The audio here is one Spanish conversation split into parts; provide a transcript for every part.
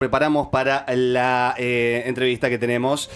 Preparamos para la entrevista que tenemos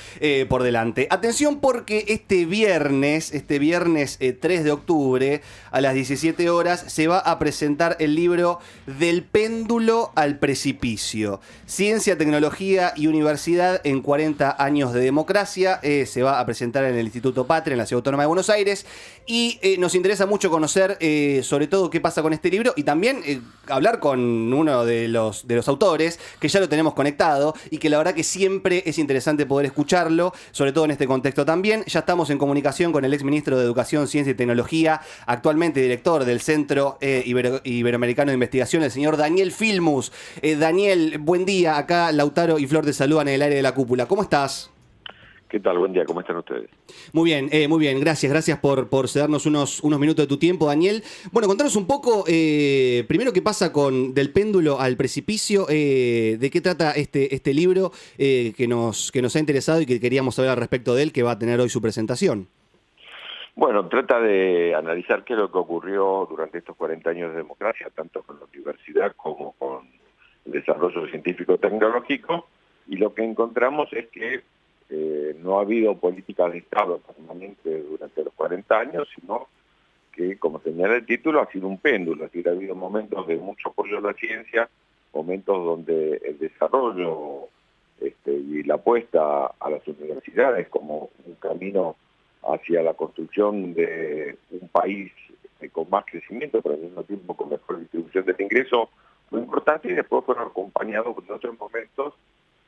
por delante. Atención porque este viernes 3 de octubre a las 17 horas se va a presentar el libro Del péndulo al precipicio. Ciencia, tecnología y universidad en 40 años de democracia. Se va a presentar en el Instituto Patria, en la Ciudad Autónoma de Buenos Aires. Y nos interesa mucho conocer sobre todo qué pasa con este libro y también hablar con uno de los autores, que ya lo tenemos conectado y que la verdad que siempre es interesante poder escucharlo, sobre todo en este contexto también. Ya estamos en comunicación con el exministro de Educación, Ciencia y Tecnología, actualmente director del Centro Iberoamericano de Investigación, el señor Daniel Filmus. Daniel, buen día. Acá Lautaro y Flor te saludan en el aire de la cúpula. ¿Cómo estás? ¿Qué tal? Buen día, ¿cómo están ustedes? Muy bien, gracias por cedernos unos minutos de tu tiempo, Daniel. Bueno, contanos un poco, primero qué pasa con Del péndulo al precipicio, de qué trata este libro que nos ha interesado y que queríamos saber al respecto de él, que va a tener hoy su presentación. Bueno, trata de analizar qué es lo que ocurrió durante estos 40 años de democracia, tanto con la universidad como con el desarrollo científico-tecnológico, y lo que encontramos es que no ha habido políticas de Estado permanente durante los 40 años, sino que, como señala el título, ha sido un péndulo. Es decir, ha habido momentos de mucho apoyo a la ciencia, momentos donde el desarrollo y la apuesta a las universidades como un camino hacia la construcción de un país con más crecimiento, pero al mismo tiempo con mejor distribución del ingreso, muy importante, y después fueron acompañados por otros momentos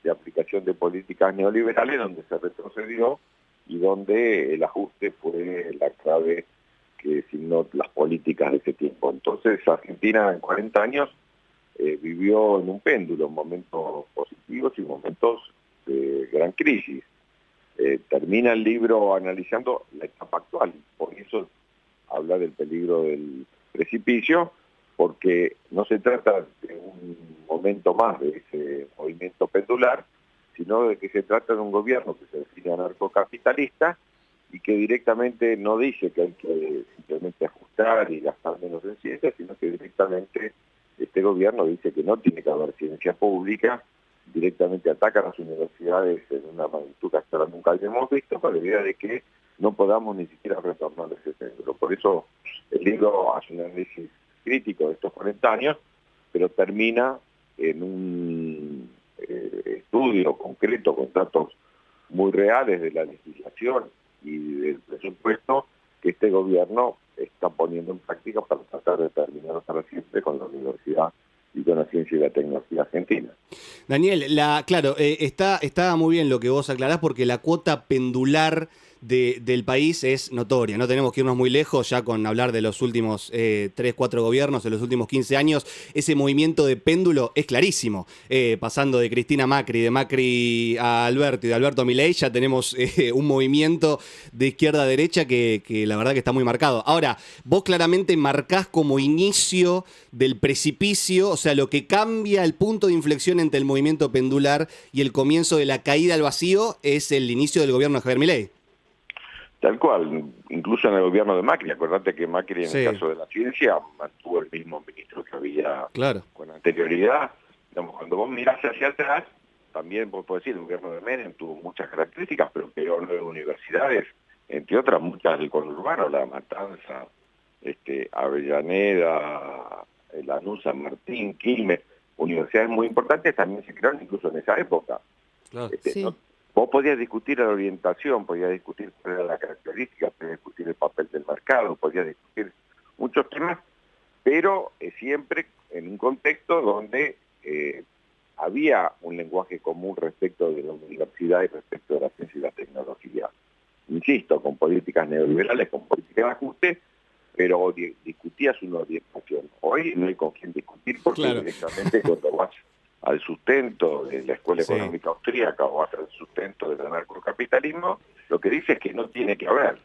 de aplicación de políticas neoliberales donde se retrocedió y donde el ajuste fue la clave que signó las políticas de ese tiempo. Entonces Argentina en 40 años vivió en un péndulo, momentos positivos y momentos de gran crisis. Termina el libro analizando la etapa actual, por eso habla del peligro del precipicio, porque no se trata de un momento más de ese movimiento pendular, sino de que se trata de un gobierno que se define anarcocapitalista y que directamente no dice que hay que simplemente ajustar y gastar menos en ciencia, sino que directamente este gobierno dice que no tiene que haber ciencia pública, directamente ataca a las universidades en una magnitud que hasta ahora nunca habíamos visto, con la idea de que no podamos ni siquiera retornar a ese centro. Por eso el libro hace un análisis crítico de estos 40 años, pero termina en un estudio concreto con datos muy reales de la legislación y del presupuesto que este gobierno está poniendo en práctica para tratar de terminar para siempre con la universidad y con la ciencia y la tecnología argentina. Daniel, claro, está muy bien lo que vos aclarás porque la cuota pendular del país es notoria. No tenemos que irnos muy lejos ya con hablar de los últimos 3, 4 gobiernos, de los últimos 15 años. Ese movimiento de péndulo es clarísimo. Pasando de Cristina Macri, de Macri a Alberto y de Alberto a Milei, ya tenemos un movimiento de izquierda a derecha que la verdad que está muy marcado. Ahora, vos claramente marcás como inicio del precipicio, o sea, lo que cambia el punto de inflexión entre el movimiento pendular y el comienzo de la caída al vacío es el inicio del gobierno de Javier Milei. Tal cual, incluso en el gobierno de Macri. Acordate que Macri, en Sí, el caso de la ciencia, mantuvo el mismo ministro que había claro. con anterioridad. Digamos, cuando vos mirás hacia atrás, también vos podés decir, el gobierno de Menem tuvo muchas características, pero creó 9 universidades, entre otras muchas del conurbano, La Matanza, Avellaneda, Lanús, San Martín, Quilmes, universidades muy importantes también se crearon incluso en esa época. Claro. Sí. No, vos podías discutir la orientación, podías discutir cuál era la característica, podías discutir el papel del mercado, podías discutir muchos temas, pero siempre en un contexto donde había un lenguaje común respecto de la universidad y respecto de la ciencia y la tecnología. Insisto, con políticas neoliberales, con políticas de ajuste, pero discutías una orientación. Hoy no hay con quién discutir porque Claro. directamente cuando vas al sustento de la Escuela Sí. Económica Austríaca o vas al sustento del anarcocapitalismo, lo que dice es que no tiene que haber.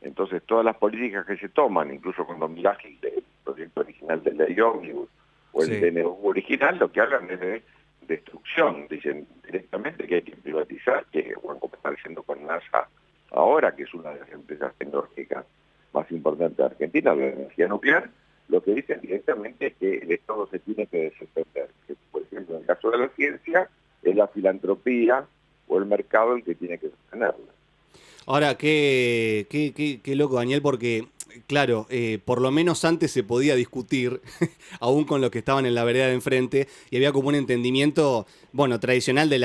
Entonces todas las políticas que se toman, incluso cuando mirás el proyecto original de ley ómnibus o el Sí. DNU original, lo que hablan es de destrucción. Dicen directamente que hay que privatizar, que bueno, como está diciendo con NASA ahora, que es una de las empresas tecnológicas más importantes de Argentina, de energía nuclear. Lo que dicen directamente es que el Estado se tiene que desentender, que por ejemplo en el caso de la ciencia, es la filantropía o el mercado el que tiene que sostenerla. Ahora, qué loco, Daniel, porque, claro, por lo menos antes se podía discutir, aún con los que estaban en la vereda de enfrente, y había como un entendimiento, bueno, tradicional de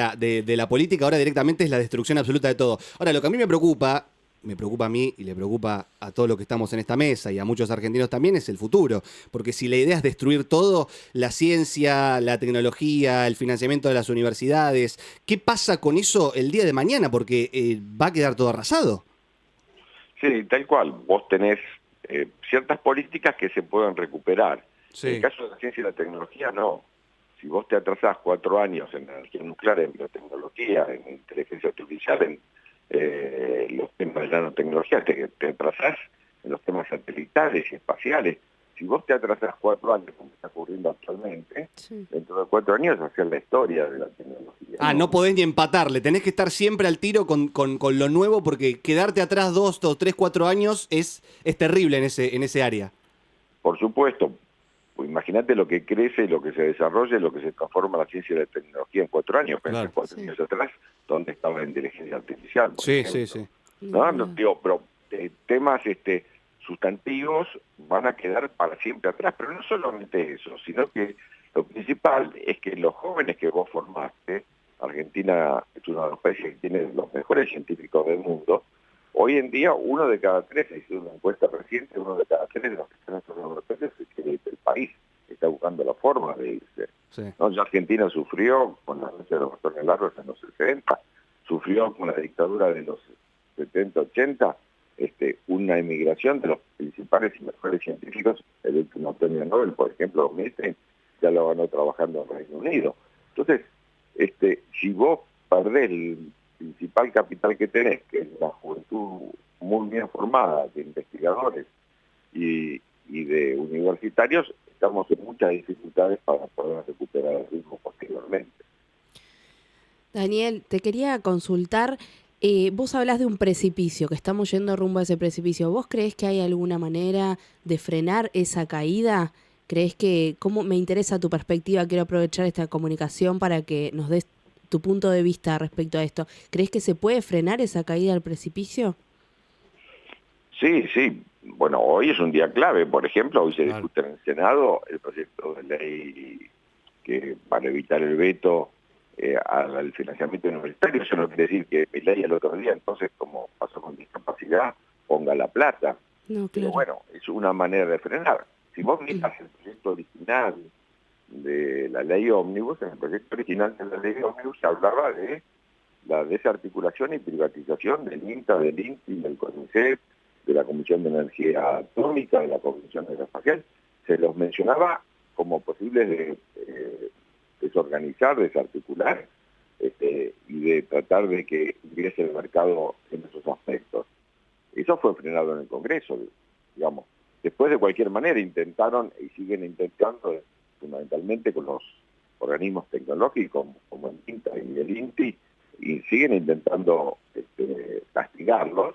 la política. Ahora directamente es la destrucción absoluta de todo. Ahora, lo que a mí me preocupa a mí y le preocupa a todos los que estamos en esta mesa y a muchos argentinos también, es el futuro. Porque si la idea es destruir todo, la ciencia, la tecnología, el financiamiento de las universidades, ¿qué pasa con eso el día de mañana? Porque va a quedar todo arrasado. Sí, tal cual. Vos tenés ciertas políticas que se pueden recuperar. En el Sí. caso de la ciencia y la tecnología, no. Si vos te atrasás 4 años en energía nuclear, en biotecnología, en inteligencia artificial, en los temas de nanotecnología, te atrasás en los temas satelitales y espaciales. Si vos te atrasás 4 años, como está ocurriendo actualmente, Sí. dentro de 4 años va a ser la historia de la tecnología. Ah, no podés ni empatarle, tenés que estar siempre al tiro con lo nuevo porque quedarte atrás 2, 3, 4 años es terrible en ese área. Por supuesto, pues imagínate lo que crece, lo que se desarrolla, lo que se transforma la ciencia y la tecnología en 4 años. Pensé Claro. 4 Sí. años atrás, ¿dónde estaba la inteligencia artificial, por Sí, ejemplo? sí, sí. No, no, Ninguna. digo, pero temas sustantivos van a quedar para siempre atrás, pero no solamente eso, sino que lo principal es que los jóvenes que vos formaste, Argentina es uno de los países que tiene los mejores científicos del mundo, hoy en día 1 de cada 3, se hizo una encuesta reciente, 1 de cada 3 de los que están estudiando los países es que el país está buscando la forma de irse. Sí. ¿No? Ya Argentina sufrió con la lucha de los bastones largos en los 60, sufrió con la dictadura de los 70, 80, una emigración de los principales y mejores científicos. El último premio Nobel, por ejemplo, 2003, ya lo ganó trabajando en Reino Unido. Entonces, si vos perdés el principal capital que tenés, que es la juventud muy bien formada, de investigadores y de universitarios, estamos en muchas dificultades para poder recuperar el ritmo posteriormente. Daniel, te quería consultar, vos hablás de un precipicio, que estamos yendo rumbo a ese precipicio. ¿Vos creés que hay alguna manera de frenar esa caída? ¿Creés que, cómo me interesa tu perspectiva? Quiero aprovechar esta comunicación para que nos des tu punto de vista respecto a esto. ¿Creés que se puede frenar esa caída al precipicio? Sí, sí. Bueno, hoy es un día clave. Por ejemplo, hoy se Claro. discute en el Senado el proyecto de ley que para evitar el veto al financiamiento universitario. Eso no quiere decir que mi ley el otro día, entonces, como pasó con discapacidad, ponga la plata. No, Pero claro. bueno, es una manera de frenar. Si vos miras el proyecto original de la ley ómnibus, en el proyecto original de la ley ómnibus se hablaba de la desarticulación y privatización del INTA, del INTI, del CONICET, de la Comisión de Energía Atómica, de la Comisión Aeroespacial. Se los mencionaba como posibles de desorganizar, desarticular y de tratar de que ingrese el mercado en esos aspectos. Eso fue frenado en el Congreso, digamos. Después, de cualquier manera, intentaron y siguen intentando, fundamentalmente con los organismos tecnológicos como el INTA y el INTI, y siguen intentando castigarlos.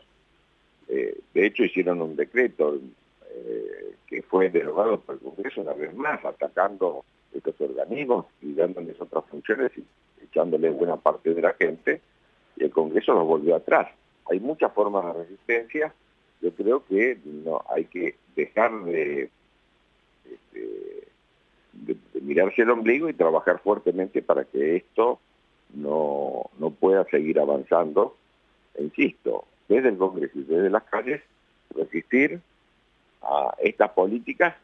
De hecho, hicieron un decreto que fue derogado por el Congreso una vez más, atacando estos organismos y dándoles otras funciones y echándole buena parte de la gente, y el Congreso los volvió atrás. Hay muchas formas de resistencia. Yo creo que no hay que dejar de mirarse el ombligo y trabajar fuertemente para que esto no pueda seguir avanzando. E insisto, desde el Congreso y desde las calles, resistir a estas políticas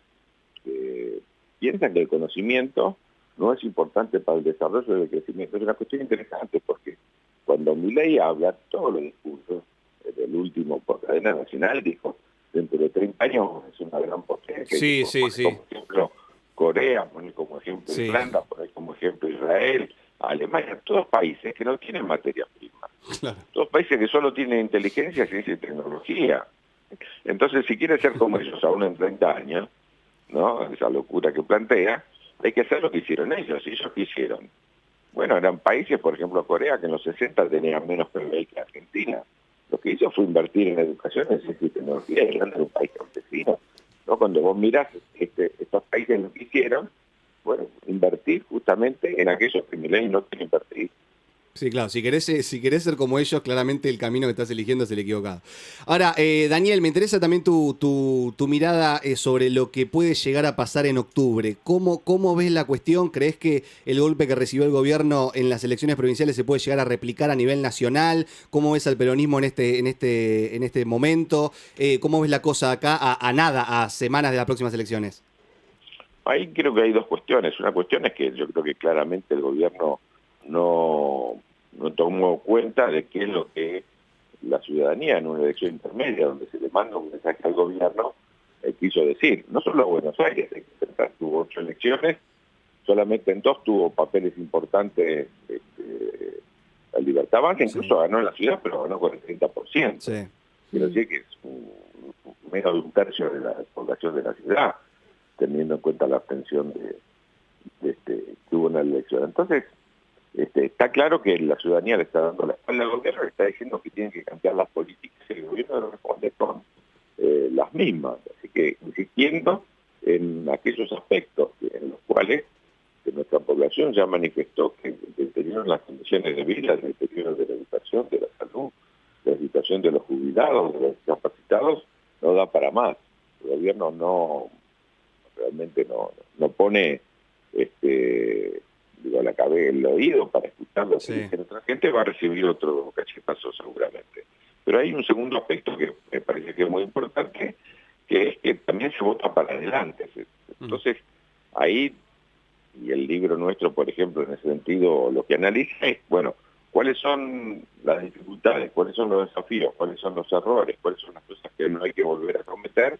que piensan que el conocimiento no es importante para el desarrollo del crecimiento. Es una cuestión interesante porque cuando Milei habla, todos los discursos, el último por cadena nacional dijo, dentro de 30 años es una gran potencia. Sí, Y sí, sí. como ejemplo Corea, poner como ejemplo Sí. Irlanda, poner como ejemplo Israel, Alemania, todos países que no tienen materia prima. Claro. Todos países que solo tienen inteligencia, ciencia y tecnología. Entonces, si quiere ser como ellos aún en 30 años, ¿no? Esa locura que plantea, hay que hacer lo que hicieron ellos. ¿Y ellos qué hicieron? Bueno, eran países, por ejemplo, Corea, que en los 60 tenían menos PBI que Argentina. Lo que hizo fue invertir en educación, en ciencia y tecnología. Irlanda era un país campesino, ¿no? Cuando vos mirás estos países lo que hicieron, bueno, invertir justamente en aquellos que Milei no quiere invertir. Sí, claro, si querés ser como ellos, claramente el camino que estás eligiendo es el equivocado. Ahora, Daniel, me interesa también tu mirada sobre lo que puede llegar a pasar en octubre. ¿Cómo ves la cuestión? ¿Crees que el golpe que recibió el gobierno en las elecciones provinciales se puede llegar a replicar a nivel nacional? ¿Cómo ves al peronismo en este momento? ¿Cómo ves la cosa acá a semanas de las próximas elecciones? Ahí creo que hay dos cuestiones. Una cuestión es que yo creo que claramente el gobierno no tomó cuenta de qué es lo que la ciudadanía en una elección intermedia, donde se le manda un mensaje al gobierno, quiso decir. No solo a Buenos Aires, tuvo 8 elecciones, solamente en 2 tuvo papeles importantes la Libertad Avanza, incluso ganó en la ciudad, pero ganó con el 30%. Sí. Quiero decir que es menos de un tercio de la población de la ciudad, teniendo en cuenta la abstención que hubo en la elección. Entonces, está claro que la ciudadanía le está dando la espalda al gobierno, le está diciendo que tienen que cambiar las políticas, y el gobierno le responde con las mismas. Así que insistiendo en aquellos aspectos en los cuales nuestra población ya manifestó que el deterioro en las condiciones de vida, el deterioro de la educación, de la salud, de la situación de los jubilados, de los discapacitados, no da para más. El gobierno realmente no pone la cabeza, el oído para escuchar lo que dice otra gente, va a recibir otro cachetazo seguramente. Pero hay un segundo aspecto que me parece que es muy importante, que es que también se vota para adelante. Entonces, ahí, y el libro nuestro, por ejemplo, en ese sentido, lo que analiza es, bueno, cuáles son las dificultades, cuáles son los desafíos, cuáles son los errores, cuáles son las cosas que no hay que volver a cometer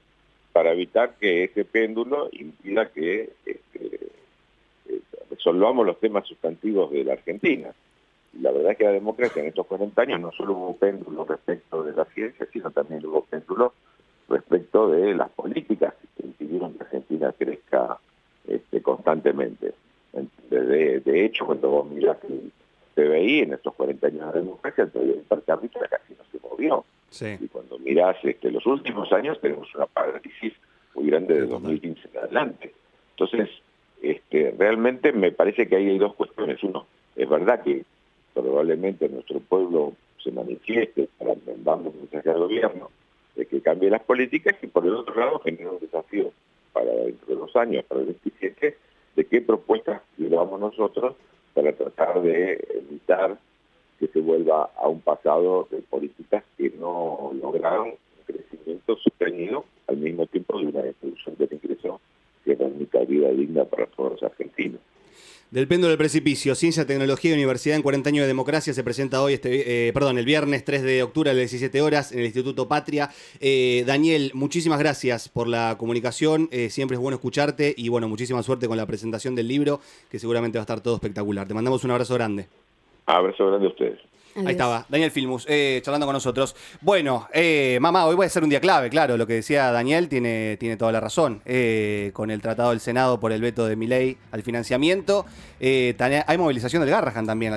para evitar que ese péndulo impida que resolvamos los temas sustantivos de la Argentina. Y la verdad es que la democracia en estos 40 años no solo hubo péndulo respecto de la ciencia, sino también hubo péndulo respecto de las políticas que impidieron que Argentina crezca constantemente. De hecho, cuando vos mirás el PBI en estos 40 años de democracia, el PBI per cápita casi no se movió. Sí. Y cuando mirás los últimos años, tenemos una parálisis muy grande de 2015 en adelante. Entonces, realmente me parece que ahí hay dos cuestiones. Uno, es verdad que probablemente nuestro pueblo se manifieste para mandar un mensaje al gobierno de que cambie las políticas, y por el otro lado genera un desafío para dentro de 2 años, para el 27, de qué propuestas llevamos nosotros para tratar de evitar que se vuelva a un pasado de políticas que no lograron un crecimiento sostenido al mismo tiempo de una destrucción del ingreso que permita vida digna para todos los argentinos. Del péndulo del precipicio, Ciencia, Tecnología y Universidad en 40 años de democracia se presenta hoy, el viernes 3 de octubre a las 17 horas en el Instituto Patria. Daniel, muchísimas gracias por la comunicación, siempre es bueno escucharte y bueno, muchísima suerte con la presentación del libro, que seguramente va a estar todo espectacular. Te mandamos un abrazo grande. Abrazo grande a ustedes. Adiós. Ahí estaba, Daniel Filmus, charlando con nosotros. Bueno, mamá, hoy va a ser un día clave, claro, lo que decía Daniel tiene toda la razón. Con el tratado del Senado por el veto de Milei al financiamiento, hay movilización del Garrahan también.